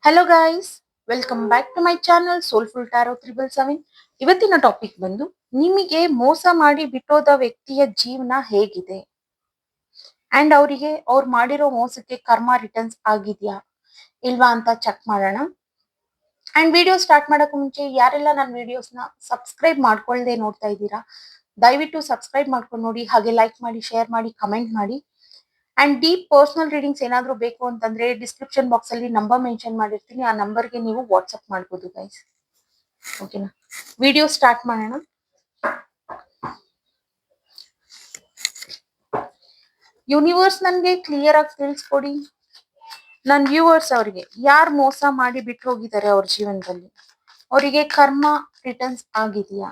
Hello guys, welcome back to my channel soulful tarot 777. ಇವತ್ತಿನ topic ಬಂದು ನಿಮಗೆ ಮೋಸ ಮಾಡಿ ಬಿಟ್ಟೋದ ವ್ಯಕ್ತಿಯ ಜೀವನ ಹೇಗಿದೆ ಅಂಡ್ ಅವರಿಗೆ ಅವ್ರು ಮಾಡಿರೋ ಮೋಸಕ್ಕೆ ಕರ್ಮ ರಿಟರ್ನ್ಸ್ ಆಗಿದ್ಯಾ ಇಲ್ವಾ ಅಂತ ಚೆಕ್ ಮಾಡೋಣ. ಅಂಡ್ ವಿಡಿಯೋ ಸ್ಟಾರ್ಟ್ ಮಾಡೋಕೆ ಮುಂಚೆ ಯಾರೆಲ್ಲ ನನ್ನ ವಿಡಿಯೋಸ್ನ ಸಬ್ಸ್ಕ್ರೈಬ್ ಮಾಡ್ಕೊಳ್ದೆ ನೋಡ್ತಾ ಇದ್ದೀರಾ, ದಯವಿಟ್ಟು ಸಬ್ಸ್ಕ್ರೈಬ್ ಮಾಡ್ಕೊಂಡು ನೋಡಿ, ಹಾಗೆ ಲೈಕ್ ಮಾಡಿ, ಶೇರ್ ಮಾಡಿ, ಕಮೆಂಟ್ ಮಾಡಿ. ಅಂಡ್ ಡೀಪ್ ಪರ್ಸನಲ್ ರೀಡಿಂಗ್ಸ್ ಏನಾದರೂ ಬೇಕು ಅಂತಂದ್ರೆ ಡಿಸ್ಕ್ರಿಪ್ಷನ್ ಬಾಕ್ಸ್ ಅಲ್ಲಿ ನಂಬರ್ ಮೆನ್ಷನ್ ಮಾಡಿರ್ತೀನಿ, ಆ ನಂಬರ್ಗೆ ನೀವು ವಾಟ್ಸ್ಆಪ್ ಮಾಡ್ಬೋದು ಗೈಸ್. ಓಕೆನಾ, ವಿಡಿಯೋ ಸ್ಟಾರ್ಟ್ ಮಾಡೋಣ. ಯೂನಿವರ್ಸ್ ನನಗೆ ಕ್ಲಿಯರ್ ಆಗಿ ತಿಳಿಸ್ಕೊಡಿ, ನನ್ನ ವ್ಯೂವರ್ಸ್ ಅವರಿಗೆ ಯಾರು ಮೋಸ ಮಾಡಿ ಬಿಟ್ಟು ಹೋಗಿದ್ದಾರೆ ಅವ್ರ ಜೀವನದಲ್ಲಿ, ಅವರಿಗೆ ಕರ್ಮ ರಿಟರ್ನ್ಸ್ ಆಗಿದೆಯಾ?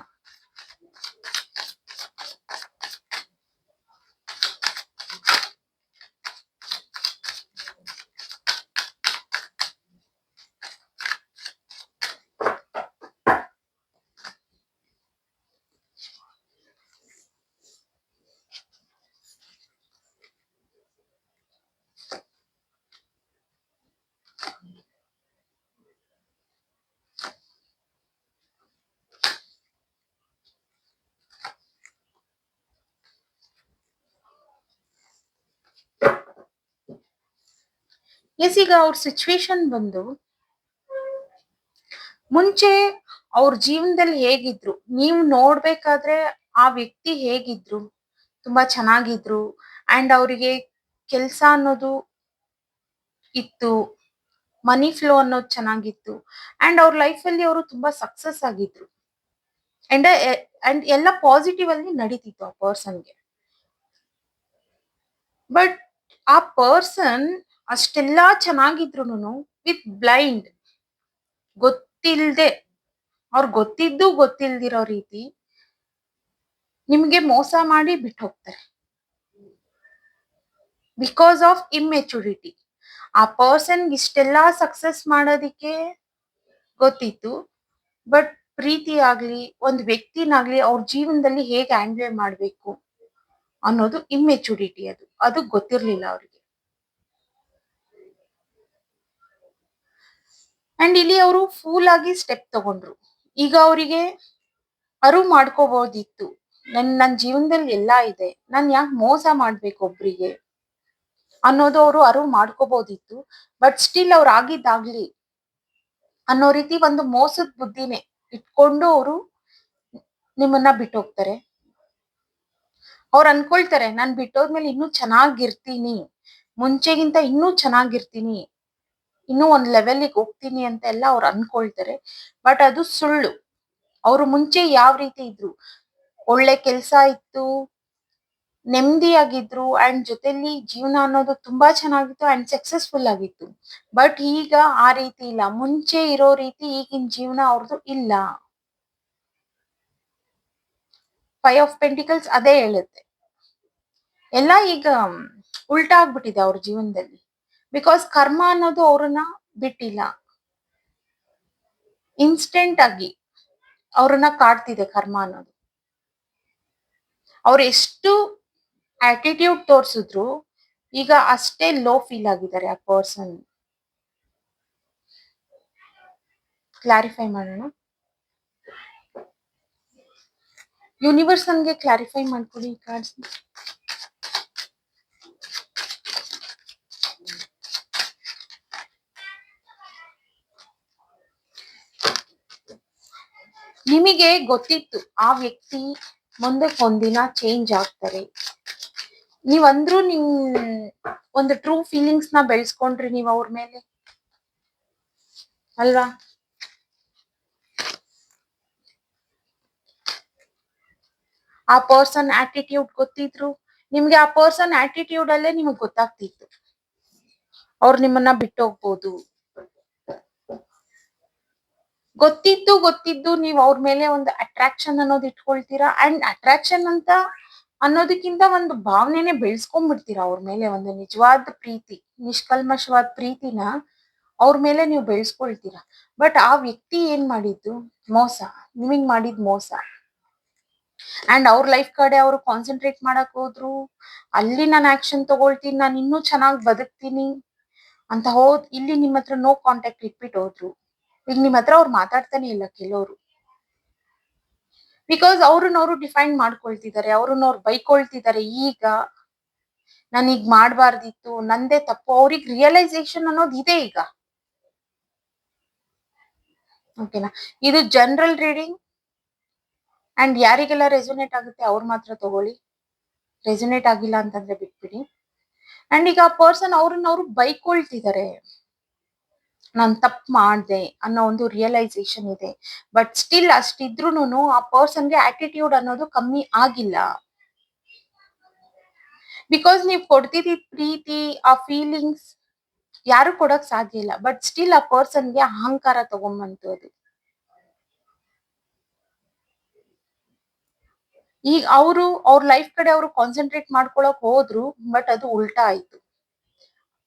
ಎಸ್, ಈಗ ಅವ್ರ ಸಿಚುವೇಶನ್ ಬಂದು ಮುಂಚೆ ಅವ್ರ ಜೀವನದಲ್ಲಿ ಹೇಗಿದ್ರು ನೀವು ನೋಡ್ಬೇಕಾದ್ರೆ ಆ ವ್ಯಕ್ತಿ ಹೇಗಿದ್ರು, ತುಂಬಾ ಚೆನ್ನಾಗಿದ್ರು ಅಂಡ್ ಅವರಿಗೆ ಕೆಲಸ ಅನ್ನೋದು ಇತ್ತು, ಮನಿ ಫ್ಲೋ ಅನ್ನೋದು ಚೆನ್ನಾಗಿತ್ತು ಅಂಡ್ ಅವ್ರ ಲೈಫ್ ಅಲ್ಲಿ ಅವರು ತುಂಬಾ ಸಕ್ಸಸ್ ಆಗಿದ್ರು ಅಂಡ್ ಅಂಡ್ ಎಲ್ಲ ಪಾಸಿಟಿವ್ ಅಲ್ಲಿ ನಡೀತಿತ್ತು ಆ ಪರ್ಸನ್ಗೆ. ಬಟ್ ಆ ಪರ್ಸನ್ ಅಷ್ಟೆಲ್ಲಾ ಚೆನ್ನಾಗಿದ್ರು ವಿತ್ ಬ್ಲೈಂಡ್, ಗೊತ್ತಿಲ್ದೆ, ಅವ್ರು ಗೊತ್ತಿದ್ದು ಗೊತ್ತಿಲ್ದಿರೋ ರೀತಿ ನಿಮ್ಗೆ ಮೋಸ ಮಾಡಿ ಬಿಟ್ಟು ಹೋಗ್ತಾರೆ ಬಿಕಾಸ್ ಆಫ್ ಇಮ್ಮೆಚುರಿಟಿ. ಆ ಪರ್ಸನ್ ಇಷ್ಟೆಲ್ಲಾ ಸಕ್ಸಸ್ ಮಾಡೋದಿಕ್ಕೆ ಗೊತ್ತಿತ್ತು, ಬಟ್ ಪ್ರೀತಿ ಆಗ್ಲಿ ಒಂದು ವ್ಯಕ್ತಿನಾಗ್ಲಿ ಅವ್ರ ಜೀವನದಲ್ಲಿ ಹೇಗೆ ಹ್ಯಾಂಡಲ್ ಮಾಡ್ಬೇಕು ಅನ್ನೋದು ಇಮ್ಮೆಚುರಿಟಿ, ಅದು ಗೊತ್ತಿರ್ಲಿಲ್ಲ ಅವ್ರಿಗೆ. ಅಂಡ್ ಇಲ್ಲಿ ಅವರು ಫೂಲ್ ಆಗಿ ಸ್ಟೆಪ್ ತಗೊಂಡ್ರು. ಈಗ ಅವರಿಗೆ ಅರಿವು ಮಾಡ್ಕೋಬಹುದಿತ್ತು, ನನ್ನ ಜೀವನದಲ್ಲಿ ಎಲ್ಲಾ ಇದೆ, ನಾನು ಯಾಕೆ ಮೋಸ ಮಾಡ್ಬೇಕು ಒಬ್ರಿಗೆ ಅನ್ನೋದು ಅವರು ಅರಿವು ಮಾಡ್ಕೋಬಹುದಿತ್ತು. ಬಟ್ ಸ್ಟಿಲ್ ಅವ್ರು ಆಗಿದ್ದಾಗ್ಲಿ ಅನ್ನೋ ರೀತಿ ಒಂದು ಮೋಸದ ಬುದ್ಧಿನೇ ಇಟ್ಕೊಂಡು ಅವರು ನಿಮ್ಮನ್ನ ಬಿಟ್ಟೋಗ್ತಾರೆ. ಅವ್ರು ಅನ್ಕೊಳ್ತಾರೆ, ನಾನ್ ಬಿಟ್ಟೋದ್ಮೇಲೆ ಇನ್ನೂ ಚೆನ್ನಾಗಿರ್ತೀನಿ, ಮುಂಚೆಗಿಂತ ಇನ್ನೂ ಚೆನ್ನಾಗಿರ್ತೀನಿ, ಇನ್ನೂ ಒಂದ್ ಲೆವೆಲ್ಗೆ ಹೋಗ್ತೀನಿ ಅಂತ ಎಲ್ಲ ಅವ್ರು ಅನ್ಕೊಳ್ತಾರೆ. ಬಟ್ ಅದು ಸುಳ್ಳು. ಅವ್ರು ಮುಂಚೆ ಯಾವ ರೀತಿ ಇದ್ರು, ಒಳ್ಳೆ ಕೆಲ್ಸ ಇತ್ತು, ನೆಮ್ಮದಿಯಾಗಿದ್ರು ಅಂಡ್ ಜೊತೆಲಿ ಜೀವನ ಅನ್ನೋದು ತುಂಬಾ ಚೆನ್ನಾಗಿತ್ತು ಅಂಡ್ ಸಕ್ಸಸ್ಫುಲ್ ಆಗಿತ್ತು. ಬಟ್ ಈಗ ಆ ರೀತಿ ಇಲ್ಲ, ಮುಂಚೆ ಇರೋ ರೀತಿ ಈಗಿನ ಜೀವನ ಅವ್ರದ್ದು ಇಲ್ಲ. 5 ಆಫ್ ಪೆಂಟಿಕಲ್ಸ್ ಅದೇ ಹೇಳುತ್ತೆ, ಎಲ್ಲ ಈಗ ಉಲ್ಟಾ ಆಗ್ಬಿಟ್ಟಿದೆ ಅವ್ರ ಜೀವನದಲ್ಲಿ. ಬಿಕಾಸ್ ಕರ್ಮ ಅನ್ನೋದು ಅವ್ರನ್ನ ಬಿಟ್ಟಿಲ್ಲ, ಇನ್ಸ್ಟೆಂಟ್ ಆಗಿ ಅವ್ರನ್ನ ಕಾಡ್ತಿದೆ ಕರ್ಮ ಅನ್ನೋದು. ಅವ್ರು ಎಷ್ಟು ಆಟಿಟ್ಯೂಡ್ ತೋರ್ಸಿದ್ರು ಈಗ ಅಷ್ಟೇ ಲೋ ಫೀಲ್ ಆಗಿದ್ದಾರೆ ಆ ಪರ್ಸನ್. ಕ್ಲಾರಿಫೈ ಮಾಡೋಣ. ಯೂನಿವರ್ಸ್ ನನ್ಗೆ ಕ್ಲಾರಿಫೈ ಮಾಡ್ಕೊಡಿ ಈ ಕಾರ್ಡ್ಸ್. ನಿಮಗೆ ಗೊತ್ತಿತ್ತು ಆ ವ್ಯಕ್ತಿ ಮುಂದಕ್ಕೆ ಒಂದಿನ ಚೇಂಜ್ ಆಗ್ತಾರೆ, ನೀವಂದ್ರೂ ನಿಮ್ ಒಂದು ಟ್ರೂ ಫೀಲಿಂಗ್ಸ್ ನ ಬೆಳೆಸ್ಕೊಂಡ್ರಿ ನೀವು ಅವ್ರ ಮೇಲೆ, ಅಲ್ವಾ? ಆ ಪರ್ಸನ್ ಆಟಿಟ್ಯೂಡ್ ಗೊತ್ತಿದ್ರು ನಿಮ್ಗೆ, ಆ ಪರ್ಸನ್ ಆಟಿಟ್ಯೂಡ್ ಅಲ್ಲೇ ನಿಮಗ್ ಗೊತ್ತಾಗ್ತಿತ್ತು ಅವ್ರು ನಿಮ್ಮನ್ನ ಬಿಟ್ಟು ಹೋಗ್ಬೋದು. ಗೊತ್ತಿದ್ದು ನೀವು ಅವ್ರ ಮೇಲೆ ಒಂದು ಅಟ್ರಾಕ್ಷನ್ ಅನ್ನೋದು ಇಟ್ಕೊಳ್ತೀರಾ ಅಂಡ್ ಅಟ್ರಾಕ್ಷನ್ ಅಂತ ಅನ್ನೋದಕ್ಕಿಂತ ಒಂದು ಭಾವನೆನೆ ಬೆಳೆಸ್ಕೊಂಡ್ಬಿಡ್ತೀರಾ ಅವ್ರ ಮೇಲೆ, ಒಂದು ನಿಜವಾದ ಪ್ರೀತಿ, ನಿಷ್ಕಲ್ಮಶವಾದ ಪ್ರೀತಿನ ಅವ್ರ ಮೇಲೆ ನೀವು ಬೆಳೆಸ್ಕೊಳ್ತೀರಾ. ಬಟ್ ಆ ವ್ಯಕ್ತಿ ಏನ್ ಮಾಡಿದ್ದು ಮೋಸ, ನಿಮಗ್ ಮಾಡಿದ್ ಮೋಸ ಅಂಡ್ ಅವ್ರ ಲೈಫ್ ಕಡೆ ಅವರು ಕಾನ್ಸಂಟ್ರೇಟ್ ಮಾಡಕ್ ಹೋದ್ರು. ಅಲ್ಲಿ ನಾನು ಆಕ್ಷನ್ ತಗೊಳ್ತೀನಿ, ನಾನು ಇನ್ನೂ ಚೆನ್ನಾಗಿ ಬದುಕ್ತೀನಿ, ಅಂತ ಇಲ್ಲಿ ನಿಮ್ಮ ಹತ್ರ ನೋ ಕಾಂಟ್ಯಾಕ್ಟ್ ಇಟ್ಬಿಟ್ಟು ಹೋದ್ರು. ಈಗ ನಿಮ್ಮ ಹತ್ರ ಅವ್ರು ಮಾತಾಡ್ತಾನೆ ಇಲ್ಲ ಕೆಲವರು. ಬಿಕಾಸ್ ಅವ್ರನ್ನ ಡಿಫೈನ್ ಮಾಡ್ಕೊಳ್ತಿದ್ದಾರೆ, ಅವ್ರನ್ನ ಬೈಕೊಳ್ತಿದ್ದಾರೆ. ಈಗ ನಾನೀಗ ಮಾಡ್ಬಾರ್ದಿತ್ತು, ನಂದೇ ತಪ್ಪು. ಅವ್ರಿಗೆ ರಿಯಲೈಸೇಷನ್ ಅನ್ನೋದು ಇದೆ ಈಗ. ಓಕೆನಾ? ಇದು ಜನರಲ್ ರೀಡಿಂಗ್. ಅಂಡ್ ಯಾರಿಗೆಲ್ಲ ರೆಸೊನೇಟ್ ಆಗುತ್ತೆ ಅವ್ರು ಮಾತ್ರ ತಗೊಳ್ಳಿ. ರೆಸೊನೇಟ್ ಆಗಿಲ್ಲ ಅಂತಂದ್ರೆ ಬಿಟ್ಬಿಡಿ. ಅಂಡ್ ಈಗ ಆ ಪರ್ಸನ್ ಅವ್ರು ಬೈಕೊಳ್ತಿದ್ದಾರೆ, ನಾನ್ ತಪ್ಪು ಮಾಡ್ದೆ ಅನ್ನೋ ಒಂದು ರಿಯಲೈಸೇಷನ್ ಇದೆ. ಬಟ್ ಸ್ಟಿಲ್ ಅಷ್ಟಿದ್ರೂನು ಆ ಪರ್ಸನ್ಗೆ ಆಟಿಟ್ಯೂಡ್ ಅನ್ನೋದು ಕಮ್ಮಿ ಆಗಿಲ್ಲ. ಬಿಕಾಸ್ ನೀವ್ ಕೊಡ್ತಿದ್ದಿದ್ ಪ್ರೀತಿ, ಆ ಫೀಲಿಂಗ್ಸ್ ಯಾರು ಕೊಡಕ್ ಸಾಧ್ಯ ಇಲ್ಲ. ಬಟ್ ಸ್ಟಿಲ್ ಆ ಪರ್ಸನ್ಗೆ ಅಹಂಕಾರ ತಗೊಂಬಂತು ಅದು. ಈಗ ಅವ್ರ ಲೈಫ್ ಕಡೆ ಅವರು ಕಾನ್ಸಂಟ್ರೇಟ್ ಮಾಡ್ಕೊಳಕ್ ಹೋದ್ರು, ಬಟ್ ಅದು ಉಲ್ಟಾ ಆಯ್ತು.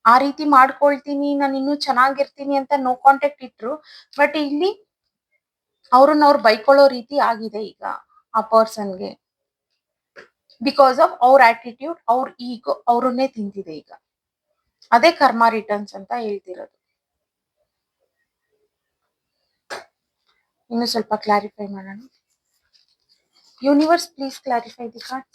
ಆ ರೀತಿ ಮಾಡ್ಕೊಳ್ತೀನಿ, ನಾನು ಇನ್ನೂ ಚೆನ್ನಾಗಿರ್ತೀನಿ ಅಂತ ನೋ ಕಾಂಟ್ಯಾಕ್ಟ್ ಇಟ್ರು. ಬಟ್ ಇಲ್ಲಿ ಅವ್ರು ಬೈಕೊಳ್ಳೋ ರೀತಿ ಆಗಿದೆ ಈಗ ಆ ಪರ್ಸನ್ಗೆ. ಬಿಕಾಸ್ ಆಫ್ ಅವ್ರ ಆಟಿಟ್ಯೂಡ್, ಅವ್ರ ಈಗೋ ಅವ್ರನ್ನೇ ತಿಂತಿದೆ ಈಗ. ಅದೇ ಕರ್ಮ ರಿಟರ್ನ್ಸ್ ಅಂತ ಹೇಳ್ತಿರೋದು. ಇನ್ನು ಸ್ವಲ್ಪ ಕ್ಲಾರಿಫೈ ಮಾಡೋಣ. Universe, please clarify the card.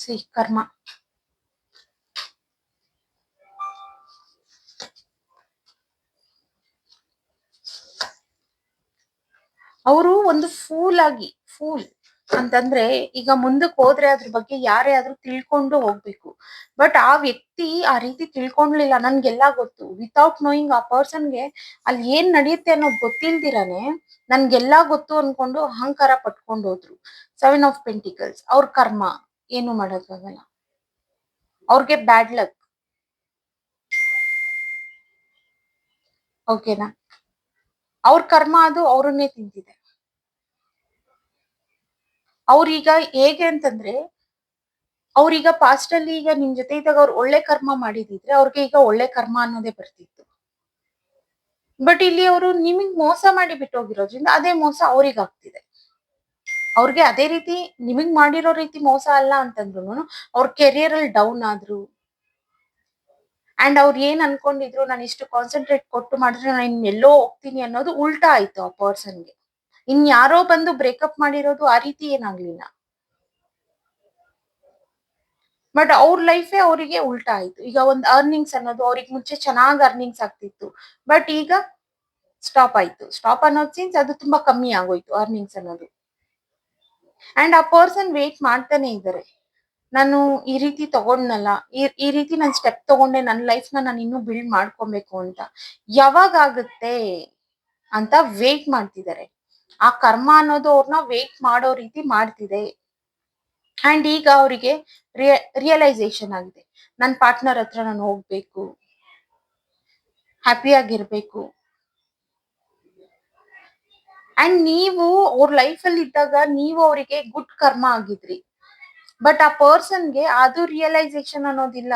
C ಕರ್ಮ. ಅವರು ಒಂದು ಫೂಲ್ ಅಂತಂದ್ರೆ, ಈಗ ಮುಂದಕ್ಕೆ ಹೋದ್ರೆ ಅದ್ರ ಬಗ್ಗೆ ಯಾರೇ ಆದ್ರೂ ತಿಳ್ಕೊಂಡು ಹೋಗ್ಬೇಕು. ಬಟ್ ಆ ವ್ಯಕ್ತಿ ಆ ರೀತಿ ತಿಳ್ಕೊಂಡ್ಲಿಲ್ಲ. ನನ್ಗೆಲ್ಲಾ ಗೊತ್ತು, ವಿತೌಟ್ ನೋಯಿಂಗ್ ಆ ಪರ್ಸನ್ಗೆ ಅಲ್ಲಿ ಏನ್ ನಡೆಯುತ್ತೆ ಅನ್ನೋದು ಗೊತ್ತಿಲ್ದಿರಾನೆ ನನ್ಗೆಲ್ಲಾ ಗೊತ್ತು ಅನ್ಕೊಂಡು ಅಹಂಕಾರ ಪಟ್ಕೊಂಡು ಹೋದ್ರು. 7 ಆಫ್ ಪೆಂಟಿಕಲ್ಸ್. ಅವ್ರ ಕರ್ಮ ಏನು ಮಾಡೋಕ್ಕಾಗಲ್ಲ. ಅವ್ರಿಗೆ ಬ್ಯಾಡ್ ಲಕ್. ಓಕೆನಾ? ಅವ್ರ ಕರ್ಮ ಅದು ಅವ್ರನ್ನೇ ತಿಂತಿದೆ. ಅವ್ರೀಗ ಹೇಗೆ ಅಂತಂದ್ರೆ, ಅವ್ರೀಗ ಪಾಸ್ಟ್ ಅಲ್ಲಿ ಈಗ ನಿಮ್ ಜೊತೆ ಇದ್ದಾಗ ಅವ್ರು ಒಳ್ಳೆ ಕರ್ಮ ಮಾಡಿದಿದ್ರೆ ಅವ್ರಿಗೆ ಈಗ ಒಳ್ಳೆ ಕರ್ಮ ಅನ್ನೋದೇ ಬರ್ತಿತ್ತು. ಬಟ್ ಇಲ್ಲಿ ಅವರು ನಿಮಗ್ ಮೋಸ ಮಾಡಿ ಬಿಟ್ಟು ಹೋಗಿರೋದ್ರಿಂದ ಅದೇ ಮೋಸ ಅವ್ರಿಗೆ ಆಗ್ತಿದೆ. ಅವ್ರಿಗೆ ಅದೇ ರೀತಿ ನಿಮಗ್ ಮಾಡಿರೋ ರೀತಿ ಮೋಸ ಅಲ್ಲ ಅಂತಂದ್ರು ಅವ್ರ ಕೆರಿಯರ್ ಅಲ್ಲಿ ಡೌನ್ ಆದ್ರು. ಅಂಡ್ ಅವ್ರು ಏನ್ ಅನ್ಕೊಂಡಿದ್ರು, ನಾನು ಇಷ್ಟು ಕಾನ್ಸಂಟ್ರೇಟ್ ಕೊಟ್ಟು ಮಾಡಿದ್ರೆ ನಾನು ಎಲ್ಲೋ ಹೋಗ್ತೀನಿ ಅನ್ನೋದು ಉಲ್ಟಾ ಆಯ್ತು ಆ ಪರ್ಸನ್ಗೆ. ಯಾರೋ ಬಂದು ಬ್ರೇಕಪ್ ಮಾಡಿರೋದು ಆ ರೀತಿ ಏನಾಗ್ಲಿಲ್ಲ. ಬಟ್ ಅವ್ರ ಲೈಫೇ ಅವರಿಗೆ ಉಲ್ಟಾ ಆಯ್ತು. ಈಗ ಒಂದು ಅರ್ನಿಂಗ್ಸ್ ಅನ್ನೋದು ಅವ್ರಿಗೆ ಮುಂಚೆ ಚೆನ್ನಾಗ್ ಅರ್ನಿಂಗ್ಸ್ ಆಗ್ತಿತ್ತು. ಬಟ್ ಈಗ ಸ್ಟಾಪ್ ಆಯ್ತು. ಸ್ಟಾಪ್ ಅನ್ನೋದು ಸೀನ್ಸ್ ಅದು ತುಂಬಾ ಕಮ್ಮಿ ಆಗೋಯ್ತು ಅರ್ನಿಂಗ್ಸ್ ಅನ್ನೋದು. ಅಂಡ್ ಆ ಪರ್ಸನ್ ವೇಟ್ ಮಾಡ್ತಾನೆ ಇದ್ದಾರೆ. ನಾನು ಈ ರೀತಿ ತಗೊಂಡ್ನಲ್ಲ, ಈ ರೀತಿ ನಾನು ಸ್ಟೆಪ್ ತಗೊಂಡೆ, ನನ್ನ ಲೈಫ್ ನಾನು ಇನ್ನೂ ಬಿಲ್ಡ್ ಮಾಡ್ಕೊಬೇಕು ಅಂತ. ಯಾವಾಗ ಆಗುತ್ತೆ ಅಂತ ವೇಟ್ ಮಾಡ್ತಿದ್ದಾರೆ. ಆ ಕರ್ಮ ಅನ್ನೋದು ಅವ್ರನ್ನ ವೇಟ್ ಮಾಡೋ ರೀತಿ ಮಾಡ್ತಿದೆ. ಅಂಡ್ ಈಗ ಅವರಿಗೆ ರಿಯಲೈಸೇಷನ್ ಆಗಿದೆ, ನನ್ನ ಪಾರ್ಟ್ನರ್ ಹತ್ರ ನಾನು ಹೋಗ್ಬೇಕು, ಹ್ಯಾಪಿಯಾಗಿರ್ಬೇಕು. ಅಂಡ್ ನೀವು ಅವ್ರ ಲೈಫ್ ಅಲ್ಲಿ ಇದ್ದಾಗ ನೀವು ಅವರಿಗೆ ಗುಡ್ ಕರ್ಮ ಆಗಿದ್ರಿ. ಬಟ್ ಆ ಪರ್ಸನ್ಗೆ ಅದು ರಿಯಲೈಸೇಷನ್ ಅನ್ನೋದಿಲ್ಲ.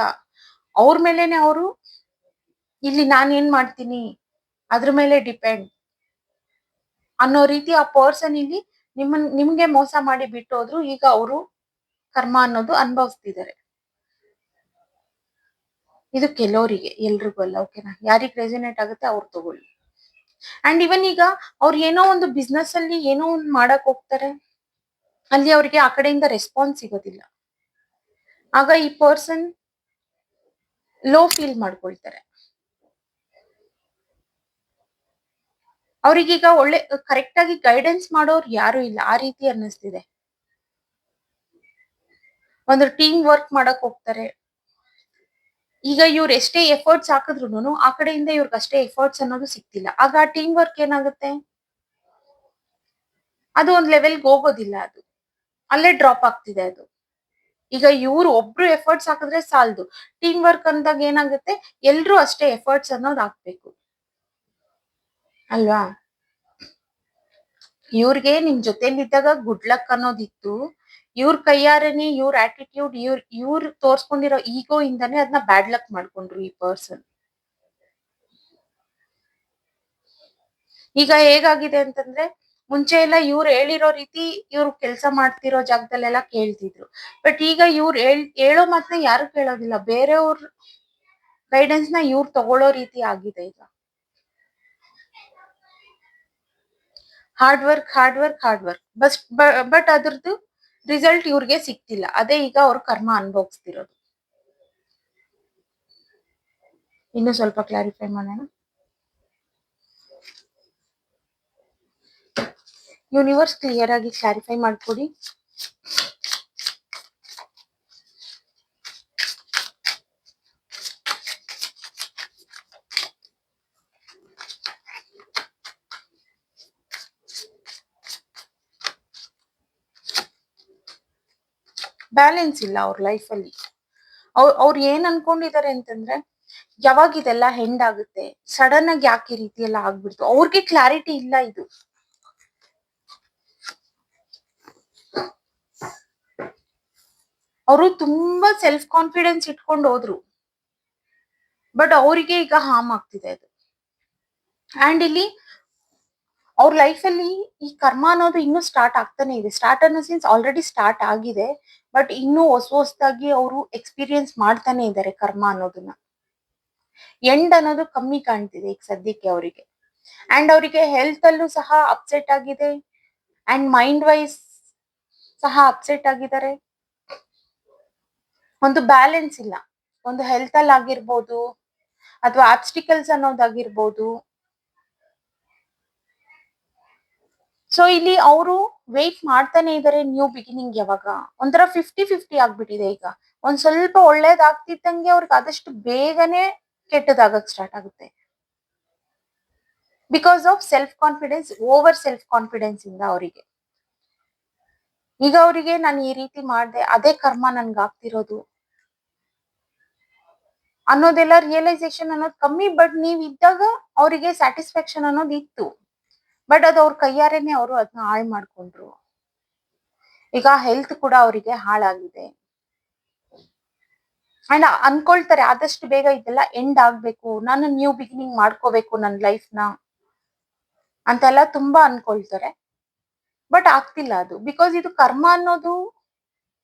ಅವ್ರ ಮೇಲೆನೆ ಅವರು ಇಲ್ಲಿ ನಾನು ಏನ್ ಮಾಡ್ತೀನಿ ಅದ್ರ ಮೇಲೆ ಡಿಪೆಂಡ್ ಅನ್ನೋ ರೀತಿ ಆ ಪರ್ಸನ್ ಇಲ್ಲಿ ನಿಮ್ಗೆ ಮೋಸ ಮಾಡಿ ಬಿಟ್ಟೋದ್ರು. ಈಗ ಅವರು ಕರ್ಮ ಅನ್ನೋದು ಅನುಭವಿಸ್ತಿದ್ದಾರೆ. ಇದು ಕೆಲವರಿಗೆ, ಎಲ್ರಿಗೂ ಅಲ್ಲ. ಓಕೆನಾ? ಯಾರಿಗ್ ರೆಸನೇಟ್ ಆಗುತ್ತೆ ಅವ್ರು ತಗೊಳ್ಳಿ. ಅಂಡ್ ಇವನ್ ಈಗ ಅವ್ರು ಏನೋ ಒಂದು ಬಿಸ್ನೆಸ್ ಅಲ್ಲಿ ಏನೋ ಒಂದು ಮಾಡಕ್ ಹೋಗ್ತಾರೆ, ಅಲ್ಲಿ ಅವ್ರಿಗೆ ಆ ಕಡೆಯಿಂದ ರೆಸ್ಪಾನ್ಸ್ ಸಿಗೋದಿಲ್ಲ. ಆಗ ಈ ಪರ್ಸನ್ ಲೋ ಫೀಲ್ ಮಾಡ್ಕೊಳ್ತಾರೆ. ಅವ್ರಿಗೀಗ ಒಳ್ಳೆ ಕರೆಕ್ಟ್ ಆಗಿ ಗೈಡೆನ್ಸ್ ಮಾಡೋರು ಯಾರು ಇಲ್ಲ, ಆ ರೀತಿ ಅನ್ನಿಸ್ತಿದೆ. ಒಂದು ಟೀಮ್ ವರ್ಕ್ ಮಾಡಕ್ ಹೋಗ್ತಾರೆ. ಈಗ ಇವ್ರು ಎಷ್ಟೇ ಎಫರ್ಟ್ಸ್ ಹಾಕಿದ್ರು ಆ ಕಡೆಯಿಂದ ಇವ್ರಿಗೆ ಅಷ್ಟೇ ಎಫರ್ಟ್ಸ್ ಅನ್ನೋದು ಸಿಗ್ತಿಲ್ಲ. ಆಗ ಆ ಟೀಮ್ ವರ್ಕ್ ಏನಾಗುತ್ತೆ, ಅದು ಒಂದ್ ಲೆವೆಲ್ಗೆ ಹೋಗೋದಿಲ್ಲ. ಅದು ಅಲ್ಲೇ ಡ್ರಾಪ್ ಆಗ್ತಿದೆ ಅದು. ಈಗ ಇವ್ರು ಒಬ್ರು ಎಫರ್ಟ್ಸ್ ಹಾಕಿದ್ರೆ ಸಾಲದು. ಟೀಮ್ ವರ್ಕ್ ಅಂದಾಗ ಏನಾಗುತ್ತೆ, ಎಲ್ರು ಅಷ್ಟೇ ಎಫರ್ಟ್ಸ್ ಅನ್ನೋದು ಹಾಕ್ಬೇಕು ಅಲ್ವಾ? ಇವ್ರಿಗೆ ನಿಮ್ ಜೊತೆಲಿದ್ದಾಗ ಗುಡ್ ಲಕ್ ಅನ್ನೋದಿತ್ತು. ಇವ್ರ ಕೈಯಾರೆನೆ ಇವ್ರ ಆಟಿಟ್ಯೂಡ್ ಇವ್ರು ತೋರ್ಸ್ಕೊಂಡಿರೋ ಈಗೋ ಇಂದಾನೆ ಅದನ್ನ ಬ್ಯಾಡ್ ಲಕ್ ಮಾಡ್ಕೊಂಡ್ರು ಈ ಪರ್ಸನ್. ಈಗ ಹೇಗಾಗಿದೆ ಅಂತಂದ್ರೆ ಮುಂಚೆ ಎಲ್ಲ ಇವ್ರು ಹೇಳಿರೋ ರೀತಿ ಇವ್ರು ಕೆಲಸ ಮಾಡ್ತಿರೋ ಜಾಗದಲ್ಲೆಲ್ಲ ಕೇಳ್ತಿದ್ರು. ಬಟ್ ಈಗ ಇವ್ರು ಹೇಳೋ ಮಾತನ್ನ ಯಾರು ಕೇಳೋದಿಲ್ಲ. ಬೇರೆಯವ್ರ ಗೈಡೆನ್ಸ್ ನ ಇವ್ರು ತಗೊಳ್ಳೋ ರೀತಿ ಆಗಿದೆ ಈಗ. Hard work hard work hard work but ಅದ್ರದ್ದು ರಿಸಲ್ಟ್ ಇವ್ರಿಗೆ ಸಿಕ್ತಿಲ್ಲ. ಅದೇ ಈಗ ಅವ್ರ ಕರ್ಮ ಅನುಭವಿಸ್ತಿರೋದು. ಇನ್ನು ಸ್ವಲ್ಪ ಕ್ಲಾರಿಫೈ ಮಾಡೋಣ. ಯೂನಿವರ್ಸ್ ಕ್ಲಿಯರ್ ಆಗಿ ಕ್ಲಾರಿಫೈ ಮಾಡ್ಕೊಡಿ. ಬ್ಯಾಲೆನ್ಸ್ ಇಲ್ಲ ಅವ್ರ ಲೈಫ್ ಅಲ್ಲಿ. ಅವ್ರು ಏನ್ ಅನ್ಕೊಂಡಿದ್ದಾರೆ ಅಂತಂದ್ರೆ ಯಾವಾಗ ಇದೆಲ್ಲ ಹೆಂಡ್ ಆಗುತ್ತೆ, ಸಡನ್ ಆಗಿ ಯಾಕೆ ಈ ರೀತಿ ಎಲ್ಲ ಆಗ್ಬಿಡ್ತು, ಅವ್ರಿಗೆ ಕ್ಲಾರಿಟಿ ಇಲ್ಲ ಇದು. ಅವರು ತುಂಬಾ ಸೆಲ್ಫ್ ಕಾನ್ಫಿಡೆನ್ಸ್ ಇಟ್ಕೊಂಡು ಹೋದ್ರು, ಬಟ್ ಅವರಿಗೆ ಈಗ ಹಾರ್ಮ್ ಆಗ್ತಿದೆ ಅದು. ಅಂಡ್ ಇಲ್ಲಿ ಅವ್ರ ಲೈಫ್ ಅಲ್ಲಿ ಈ ಕರ್ಮ ಅನ್ನೋದು ಇನ್ನೂ ಸ್ಟಾರ್ಟ್ ಆಗ್ತಾನೆ ಇದೆ. ಸ್ಟಾರ್ಟ್ ಅನ್ನೋ ಸೀನ್ಸ್ ಆಲ್ರೆಡಿ ಸ್ಟಾರ್ಟ್ ಆಗಿದೆ, ಬಟ್ ಇನ್ನೂ ಹೊಸದಾಗಿ ಅವರು ಎಕ್ಸ್ಪೀರಿಯನ್ಸ್ ಮಾಡ್ತಾನೆ ಇದ್ದಾರೆ ಕರ್ಮ ಅನ್ನೋದನ್ನ. ಎಂಡ್ ಅನ್ನೋದು ಕಮ್ಮಿ ಕಾಣ್ತಿದೆ ಈಗ ಸದ್ಯಕ್ಕೆ ಅವರಿಗೆ. ಅಂಡ್ ಅವರಿಗೆ ಹೆಲ್ತ್ ಅಲ್ಲೂ ಸಹ ಅಪ್ಸೆಟ್ ಆಗಿದೆ, ಅಂಡ್ ಮೈಂಡ್ ವೈಸ್ ಸಹ ಅಪ್ಸೆಟ್ ಆಗಿದ್ದಾರೆ. ಒಂದು ಬ್ಯಾಲೆನ್ಸ್ ಇಲ್ಲ. ಒಂದು ಹೆಲ್ತ್ ಅಲ್ಲಿ ಆಗಿರ್ಬೋದು ಅಥವಾ ಆಬ್ಸ್ಟಿಕಲ್ಸ್ ಅನ್ನೋದಾಗಿರ್ಬೋದು. ಸೊ ಇಲ್ಲಿ ಅವರು ವೇಟ್ ಮಾಡ್ತಾನೆ ಇದಾರೆ ನ್ಯೂ ಬಿಗಿನಿಂಗ್ ಯಾವಾಗ. ಒಂಥರ 50-50 ಆಗ್ಬಿಟ್ಟಿದೆ ಈಗ. ಒಂದ್ ಸ್ವಲ್ಪ ಒಳ್ಳೇದಾಗ್ತಿದ್ದಂಗೆ ಅವ್ರಿಗೆ ಆದಷ್ಟು ಬೇಗನೆ ಕೆಟ್ಟದಾಗಕ್ ಸ್ಟಾರ್ಟ್ ಆಗುತ್ತೆ. Because of self confidence, over self confidence ಇಂದ ಅವರಿಗೆ. ಈಗ ಅವರಿಗೆ ನಾನು ಈ ರೀತಿ ಮಾಡ್ದೆ, ಅದೇ ಕರ್ಮ ನನ್ಗೆ ಆಗ್ತಿರೋದು ಅನ್ನೋದೆಲ್ಲ ರಿಯಲೈಸೇಷನ್ ಅನ್ನೋದು ಕಮ್ಮಿ. ಬಟ್ ನೀವ್ ಇದ್ದಾಗ ಅವರಿಗೆ ಸ್ಯಾಟಿಸ್ಫ್ಯಾಕ್ಷನ್ ಅನ್ನೋದು ಇತ್ತು, ಬಟ್ ಅದು ಅವ್ರ ಕೈಯಾರೇನೆ ಅವರು ಅದನ್ನ ಹಾಳು ಮಾಡ್ಕೊಂಡ್ರು. ಈಗ ಹೆಲ್ತ್ ಕೂಡ ಅವರಿಗೆ ಹಾಳಾಗಿದೆ. ಅಂಡ್ ಅನ್ಕೊಳ್ತಾರೆ ಆದಷ್ಟು ಬೇಗ ಇದೆಲ್ಲ ಎಂಡ್ ಆಗ್ಬೇಕು, ನಾನು ನ್ಯೂ ಬಿಗಿನಿಂಗ್ ಮಾಡ್ಕೋಬೇಕು ನನ್ನ ಲೈಫ್ ನ ಅಂತೆಲ್ಲ ತುಂಬಾ ಅನ್ಕೊಳ್ತಾರೆ. ಬಟ್ ಆಗ್ತಿಲ್ಲ ಅದು. ಬಿಕಾಸ್ ಇದು ಕರ್ಮ ಅನ್ನೋದು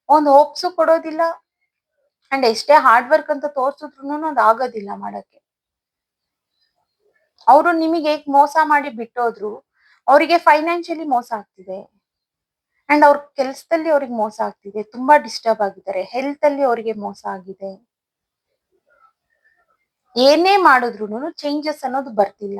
ಒಂದು ಹೋಪ್ಸು ಕೊಡೋದಿಲ್ಲ. ಅಂಡ್ ಎಷ್ಟೇ ಹಾರ್ಡ್ ವರ್ಕ್ ಅಂತ ತೋರ್ಸಿದ್ರು ಅದು ಆಗೋದಿಲ್ಲ ಮಾಡಕ್ಕೆ. ಅವರು ನಿಮಗೆ ಮೋಸ ಮಾಡಿ ಬಿಟ್ಟೋದ್ರು, ಅವರಿಗೆ ಫೈನಾನ್ಷಿಯಲಿ ಮೋಸ ಆಗ್ತಿದೆ. ಅಂಡ್ ಅವ್ರ ಕೆಲ್ಸದಲ್ಲಿ ಅವ್ರಿಗೆ ಮೋಸ ಆಗ್ತಿದೆ, ತುಂಬಾ ಡಿಸ್ಟರ್ಬ್ ಆಗಿದ್ದಾರೆ. ಹೆಲ್ತ್ ಅಲ್ಲಿ ಅವರಿಗೆ ಮೋಸ ಆಗಿದೆ. ಏನೇ ಮಾಡಿದ್ರು ಚೇಂಜಸ್ ಅನ್ನೋದು ಬರ್ತಿಲ್ಲ.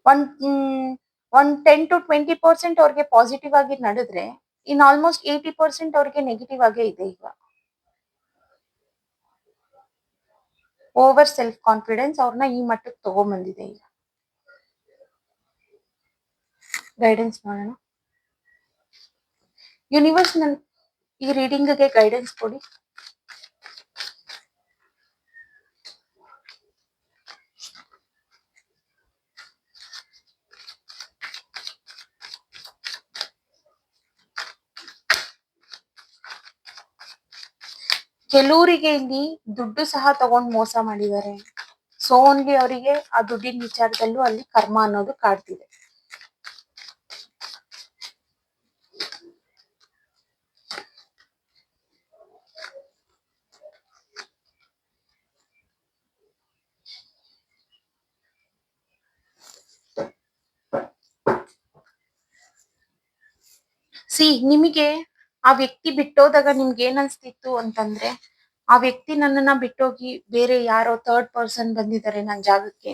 ಒಂದ್ 10-20% ಅವ್ರಿಗೆ ಪಾಸಿಟಿವ್ ಆಗಿ ನಡೆದ್ರೆ ಇನ್ ಆಲ್ಮೋಸ್ಟ್ 80% ಅವ್ರಿಗೆ ನೆಗೆಟಿವ್ ಆಗೇ ಇದೆ ಈಗ. ಓವರ್ ಸೆಲ್ಫ್ ಕಾನ್ಫಿಡೆನ್ಸ್ ಅವ್ರನ್ನ ಈ ಮಟ್ಟಕ್ಕೆ ತಗೊಂಡ್ಬಂದಿದೆ ಈಗ. ಗೈಡೆನ್ಸ್ ಮಾಡೋಣ. ಯೂನಿವರ್ಸ್ ನನ್ ಈ ರೀಡಿಂಗ್ಗೆ ಗೈಡೆನ್ಸ್ ಕೊಡಿ. ಕೆಲವರಿಗೆ ಇಲ್ಲಿ ದುಡ್ಡು ಸಹ ತಗೊಂಡ್ ಮೋಸ ಮಾಡಿದ್ದಾರೆ. ಸೊ ಓನ್ಲಿ ಅವರಿಗೆ ಆ ದುಡ್ಡಿನ ವಿಚಾರದಲ್ಲೂ ಅಲ್ಲಿ ಕರ್ಮ ಅನ್ನೋದು ಕಾಡ್ತಿದೆ. ನಿಮಗೆ ಆ ವ್ಯಕ್ತಿ ಬಿಟ್ಟೋದಾಗ ನಿಮ್ಗೆ ಏನ್ ಅನ್ಸ್ತಿತ್ತು ಅಂತಂದ್ರೆ, ಆ ವ್ಯಕ್ತಿ ನನ್ನನ್ನ ಬಿಟ್ಟೋಗಿ ಬೇರೆ ಯಾರೋ ಥರ್ಡ್ ಪರ್ಸನ್ ಬಂದಿದ್ದಾರೆ ನನ್ ಜಾಗಕ್ಕೆ,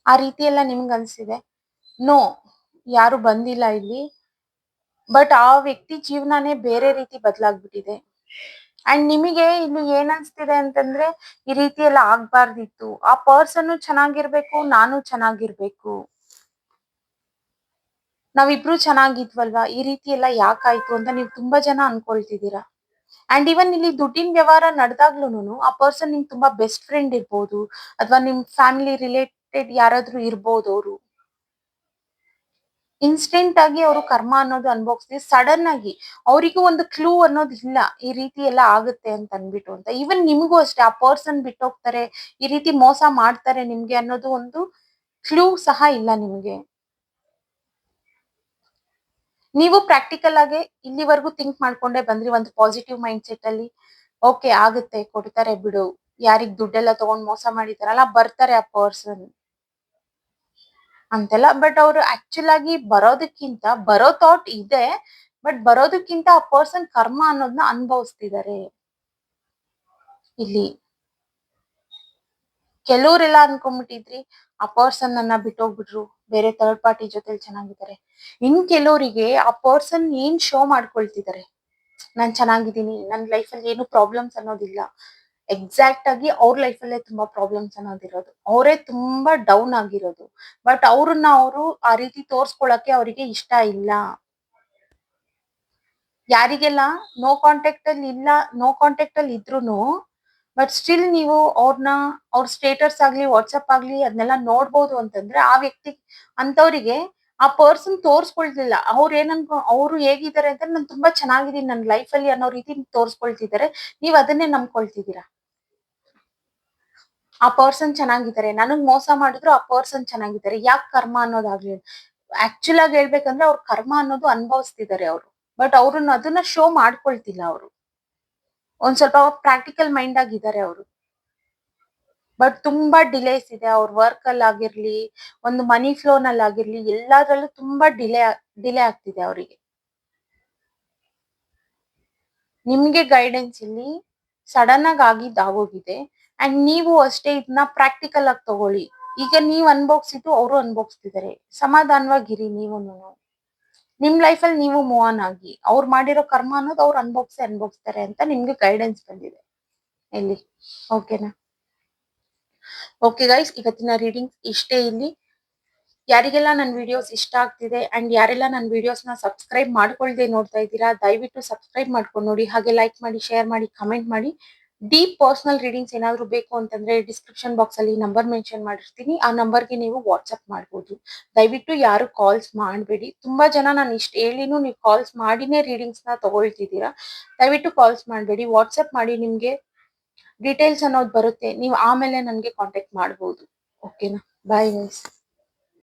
ಆ ರೀತಿ ಎಲ್ಲ ನಿಮ್ಗೆ ಅನ್ಸಿದೆ? ನೋ, ಯಾರು ಬಂದಿಲ್ಲ ಇಲ್ಲಿ. ಬಟ್ ಆ ವ್ಯಕ್ತಿ ಜೀವನನೇ ಬೇರೆ ರೀತಿ ಬದಲಾಗ್ಬಿಟ್ಟಿದೆ. ಅಂಡ್ ನಿಮಗೆ ಇಲ್ಲಿ ಏನ್ ಅನ್ಸ್ತಿದೆ ಅಂತಂದ್ರೆ, ಈ ರೀತಿ ಎಲ್ಲ ಆಗ್ಬಾರ್ದಿತ್ತು. ಆ ಪರ್ಸನ್ ಚೆನ್ನಾಗಿರ್ಬೇಕು, ನಾನು ಚೆನ್ನಾಗಿರ್ಬೇಕು, ನಾವಿಬ್ರು ಚೆನ್ನಾಗಿದ್ವಲ್ವಾ, ಈ ರೀತಿ ಎಲ್ಲ ಯಾಕಾಯ್ತು ಅಂತ ನೀವು ತುಂಬಾ ಜನ ಅನ್ಕೊಳ್ತಿದ್ದೀರಾ. ಅಂಡ್ ಇವನ್ ಇಲ್ಲಿ ದುಡ್ಡಿನ ವ್ಯವಹಾರ ನಡೆದಾಗ್ಲೂನು ಆ ಪರ್ಸನ್ ನಿಮ್ ತುಂಬಾ ಬೆಸ್ಟ್ ಫ್ರೆಂಡ್ ಇರ್ಬೋದು, ಅಥವಾ ನಿಮ್ ಫ್ಯಾಮಿಲಿ ರಿಲೇಟೆಡ್ ಯಾರಾದ್ರೂ ಇರ್ಬೋದು ಅವರು. ಇನ್ಸ್ಟೆಂಟ್ ಆಗಿ ಅವರು ಕರ್ಮ ಅನ್ನೋದು ಅನುಭವಿಸ್ತೀವಿ. ಸಡನ್ ಆಗಿ ಅವರಿಗೂ ಒಂದು ಕ್ಲೂ ಅನ್ನೋದು ಇಲ್ಲ, ಈ ರೀತಿ ಎಲ್ಲ ಆಗುತ್ತೆ ಅಂತ ಅನ್ಬಿಟ್ಟು ಅಂತ. ಈವನ್ ನಿಮಗೂ ಅಷ್ಟೇ, ಆ ಪರ್ಸನ್ ಬಿಟ್ಟೋಗ್ತಾರೆ, ಈ ರೀತಿ ಮೋಸ ಮಾಡ್ತಾರೆ ನಿಮ್ಗೆ ಅನ್ನೋದು ಒಂದು ಕ್ಲೂ ಸಹ ಇಲ್ಲ ನಿಮ್ಗೆ. ನೀವು ಪ್ರಾಕ್ಟಿಕಲ್ ಆಗಿ ಇಲ್ಲಿವರೆಗೂ ಥಿಂಕ್ ಮಾಡ್ಕೊಂಡೇ ಬಂದ್ರಿ ಒಂದು ಪಾಸಿಟಿವ್ ಮೈಂಡ್ ಸೆಟ್ ಅಲ್ಲಿ. ಓಕೆ, ಆಗುತ್ತೆ, ಕೊಡ್ತಾರೆ ಬಿಡು, ಯಾರಿಗ್ ದುಡ್ಡೆಲ್ಲ ತಗೊಂಡ್ ಮೋಸ ಮಾಡಿದಾರಲ್ಲ ಬರ್ತಾರೆ ಆ ಪರ್ಸನ್ ಅಂತೆಲ್ಲ. ಬಟ್ ಅವ್ರು ಆಕ್ಚುಲ್ ಆಗಿ ಬರೋದಕ್ಕಿಂತ, ಬರೋ ಥಾಟ್ ಇದೆ, ಬಟ್ ಬರೋದಕ್ಕಿಂತ ಆ ಪರ್ಸನ್ ಕರ್ಮ ಅನ್ನೋದನ್ನ ಅನುಭವಿಸ್ತಿದ್ದಾರೆ ಇಲ್ಲಿ. ಕೆಲವ್ರೆಲ್ಲ ಅನ್ಕೊಂಡ್ಬಿಟ್ಟಿದ್ರಿ ಆ ಪರ್ಸನ್ ನನ್ನ ಬಿಟ್ಟೋಗ್ಬಿಟ್ರು, ಬೇರೆ ಥರ್ಡ್ ಪಾರ್ಟಿ ಜೊತೆ ಚೆನ್ನಾಗಿದ್ದಾರೆ. ಇನ್ ಕೆಲವರಿಗೆ ಆ ಪರ್ಸನ್ ಏನ್ ಶೋ ಮಾಡ್ಕೊಳ್ತಿದ್ದಾರೆ, ನಾನ್ ಚೆನ್ನಾಗಿದ್ದೀನಿ, ನನ್ ಲೈಫಲ್ಲಿ ಏನು ಪ್ರಾಬ್ಲಮ್ಸ್ ಅನ್ನೋದಿಲ್ಲ. ಎಕ್ಸಾಕ್ಟ್ ಆಗಿ ಅವ್ರ ಲೈಫಲ್ಲೇ ತುಂಬಾ ಪ್ರಾಬ್ಲಮ್ಸ್ ಅನ್ನೋದಿರೋದು, ಅವರೇ ತುಂಬಾ ಡೌನ್ ಆಗಿರೋದು. ಬಟ್ ಅವ್ರನ್ನ ಅವರು ಆ ರೀತಿ ತೋರ್ಸ್ಕೊಳಕ್ಕೆ ಅವರಿಗೆ ಇಷ್ಟ ಇಲ್ಲ. ಯಾರಿಗೆಲ್ಲ ನೋ ಕಾಂಟ್ಯಾಕ್ಟ್ ಅಲ್ಲಿ ಇಲ್ಲ, ನೋ ಕಾಂಟ್ಯಾಕ್ಟ್ ಅಲ್ಲಿ ಇದ್ರೂನು ಬಟ್ ಸ್ಟಿಲ್ ನೀವು ಅವ್ರನ್ನ, ಅವ್ರ ಸ್ಟೇಟಸ್ ಆಗ್ಲಿ ವಾಟ್ಸಪ್ ಆಗ್ಲಿ ಅದನ್ನೆಲ್ಲ ನೋಡ್ಬೋದು ಅಂತಂದ್ರೆ ಆ ವ್ಯಕ್ತಿ ಅಂತವ್ರಿಗೆ ಆ ಪರ್ಸನ್ ತೋರ್ಸ್ಕೊಳ್ತಿಲ್ಲ. ಅವ್ರು ಅವ್ರು ಹೇಗಿದ್ದಾರೆ ಅಂತ, ನಾನು ತುಂಬಾ ಚೆನ್ನಾಗಿದ್ದೀನಿ ನನ್ನ ಲೈಫ್ ಅಲ್ಲಿ ಅನ್ನೋ ರೀತಿ ತೋರ್ಸ್ಕೊಳ್ತಿದ್ದಾರೆ. ನೀವ್ ಅದನ್ನೇ ನಂಬ್ಕೊಳ್ತಿದ್ದೀರಾ. ಆ ಪರ್ಸನ್ ಚೆನ್ನಾಗಿದ್ದಾರೆ, ನನಗ್ ಮೋಸ ಮಾಡಿದ್ರು ಆ ಪರ್ಸನ್ ಚೆನ್ನಾಗಿದ್ದಾರೆ, ಯಾಕೆ ಕರ್ಮ ಅನ್ನೋದಾಗ್ಲಿ. ಆಕ್ಚುಲ್ ಆಗಿ ಹೇಳ್ಬೇಕಂದ್ರೆ ಅವ್ರ ಕರ್ಮ ಅನ್ನೋದು ಅನುಭವಿಸ್ತಿದ್ದಾರೆ ಅವರು. ಬಟ್ ಅವ್ರನ್ನ ಅದನ್ನ ಶೋ ಮಾಡ್ಕೊಳ್ತಿಲ್ಲ ಅವರು. ಒಂದ್ ಸ್ವಲ್ಪ ಪ್ರಾಕ್ಟಿಕಲ್ ಮೈಂಡ್ ಆಗಿದ್ದಾರೆ ಅವರು. ಬಟ್ ತುಂಬಾ ಡಿಲೇಸ್ ಇದೆ ಅವ್ರ ವರ್ಕ್ ಅಲ್ಲಿ ಆಗಿರ್ಲಿ, ಒಂದು ಮನಿ ಫ್ಲೋ ನಲ್ಲಿ ಆಗಿರ್ಲಿ, ಎಲ್ಲಾದ್ರಲ್ಲೂ ತುಂಬಾ ಡಿಲೇ ಆಗ್ತಿದೆ ಅವರಿಗೆ. ನಿಮ್ಗೆ ಗೈಡೆನ್ಸ್ ಇಲ್ಲಿ ಸಡನ್ ಆಗಿ ಆಗಿದ್ದು ಆಗೋಗಿದೆ. ಅಂಡ್ ನೀವು ಅಷ್ಟೇ ಇದನ್ನ ಪ್ರಾಕ್ಟಿಕಲ್ ಆಗಿ ತಗೊಳ್ಳಿ. ಈಗ ನೀವ್ ಅನ್ಭೋಗ್ಸಿದ್ದು ಅವರು ಅನ್ಭೋಗ್ಸ್ತಿದ್ದಾರೆ, ಸಮಾಧಾನವಾಗಿರಿ ನೀವುನು. ನಿಮ್ ಲೈಫ್ ಅಲ್ಲಿ ನೀವು ಮೂವ್ ಆನ್ ಆಗಿ, ಅವ್ರು ಮಾಡಿರೋ ಕರ್ಮ ಅನ್ನೋದು ಅವ್ರು ಅನ್ಭೋಗಿಸ್ತಾರೆ ಅಂತ ನಿಮ್ಗೆ ಗೈಡೆನ್ಸ್ ಬಂದಿದೆ ಇಲ್ಲಿ. ಓಕೆನಾ? ಓಕೆ ಗೈಸ್, ಇವತ್ತಿನ ರೀಡಿಂಗ್ ಇಷ್ಟೇ ಇಲ್ಲಿ. ಯಾರಿಗೆಲ್ಲ ನನ್ನ ವಿಡಿಯೋಸ್ ಇಷ್ಟ ಆಗ್ತಿದೆ ಅಂಡ್ ಯಾರೆಲ್ಲ ನನ್ನ ವಿಡಿಯೋಸ್ ನ ಸಬ್ಸ್ಕ್ರೈಬ್ ಮಾಡ್ಕೊಳ್ದೆ ನೋಡ್ತಾ ಇದ್ದೀರಾ, ದಯವಿಟ್ಟು ಸಬ್ಸ್ಕ್ರೈಬ್ ಮಾಡ್ಕೊಂಡು ನೋಡಿ. ಹಾಗೆ ಲೈಕ್ ಮಾಡಿ, ಶೇರ್ ಮಾಡಿ, ಕಮೆಂಟ್ ಮಾಡಿ. ಡೀಪ್ ಪರ್ಸನಲ್ ರೀಡಿಂಗ್ಸ್ ಏನಾದ್ರು ಬೇಕು ಅಂತಂದ್ರೆ ಡಿಸ್ಕ್ರಿಪ್ಷನ್ ಬಾಕ್ಸ್ ಅಲ್ಲಿ ನಂಬರ್ ಮೆನ್ಷನ್ ಮಾಡಿರ್ತೀನಿ, ಆ ನಂಬರ್ಗೆ ನೀವು ವಾಟ್ಸ್ಆಪ್ ಮಾಡ್ಬೋದು. ದಯವಿಟ್ಟು ಯಾರು ಕಾಲ್ಸ್ ಮಾಡಬೇಡಿ. ತುಂಬಾ ಜನ ನಾನು ಇಷ್ಟ ಹೇಳಿನೂ ನೀವು ಕಾಲ್ಸ್ ಮಾಡಿನೇ ರೀಡಿಂಗ್ಸ್ ನ ತಗೊಳ್ತಿದ್ದೀರಾ. ದಯವಿಟ್ಟು ಕಾಲ್ಸ್ ಮಾಡಬೇಡಿ, ವಾಟ್ಸ್ಆಪ್ ಮಾಡಿ. ನಿಮ್ಗೆ ಡೀಟೇಲ್ಸ್ ಅನ್ನೋದು ಬರುತ್ತೆ, ನೀವು ಆಮೇಲೆ ನನಗೆ ಕಾಂಟ್ಯಾಕ್ಟ್ ಮಾಡ್ಬೋದು. ಓಕೆನಾ? Bye guys.